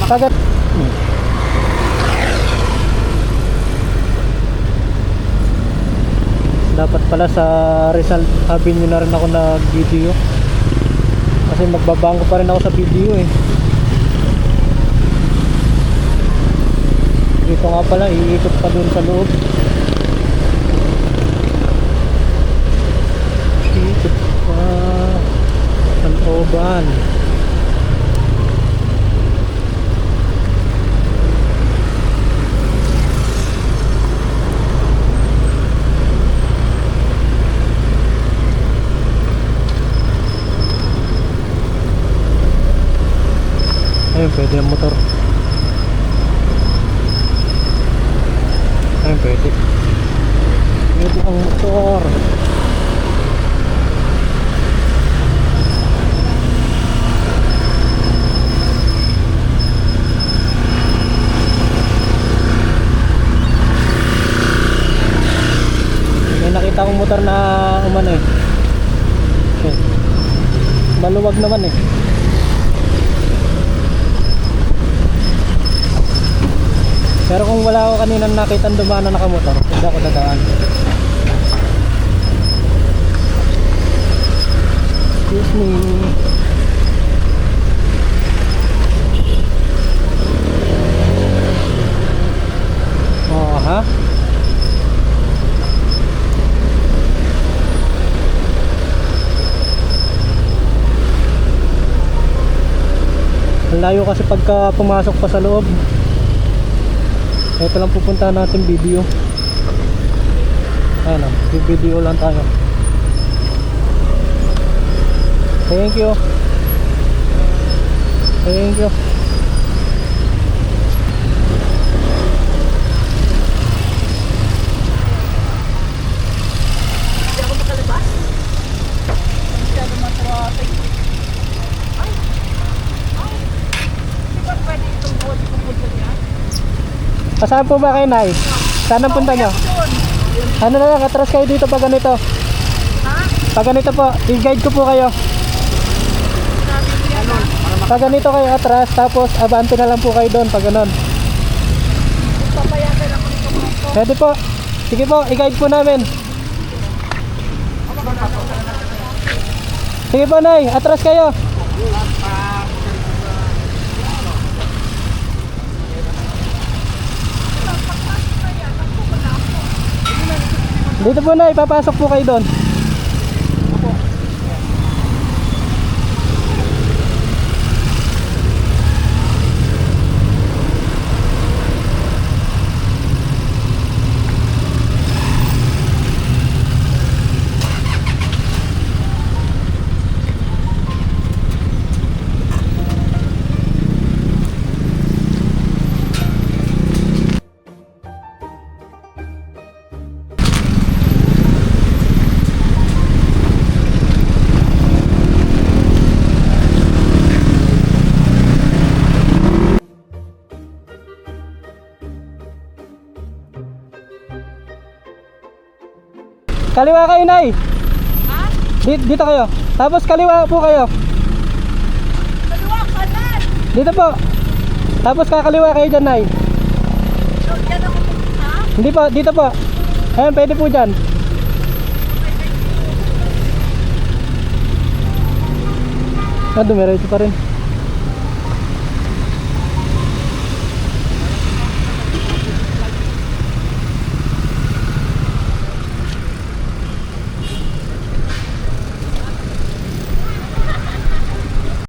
Kagat. Dapat pala sa Rizal Avenue na rin ako nag-video. Kasi magbabango pa rin ako sa video eh. Dito nga pala, iikot pa dun sa loob. Iikot pa sa looban. Ayun, pwede ang motor. Ayun, pwede. Pwede ang motor. May nakita akong motor na umano eh. Maluwag naman eh. Pero kung wala ako kaninang nakita dumaan na nakamotor, hindi ako dadaan. Excuse me. Oh, ha? Ang layo kasi pagka pumasok pa sa loob. Ito lang pupuntahan natin video. Ayan o, video lang tayo. Thank you. Thank you. Hindi ako makalabas. Hindi ako matraffic. Ay! Di ba pwede itong buwan kung punta niya? Saan po ba kayo, Nay? Saan ang punta nyo? Ano na lang, atras kayo dito pag ganito. Ha? Pag ganito po, i-guide ko po kayo. Sabi ko yan ha? Pag ganito kayo atras, tapos abante na lang po kayo doon pag ganon. Papayagan ako nito mga ito. Pwede po. Sige po, i-guide po namin. Sige po, Nay, atras kayo. Dito po, Nay, papasok po kayo doon. Kaliwa kayo, Nay. Ha? Dito kayo. Tapos kaliwa po kayo. Kaliwa, kanan! Dito po. Tapos kakaliwa kayo dyan, Nay. So, dyan ako pupunta? Hindi po, dito po. Ayan, pwede po dyan. Dumiretso pa rin.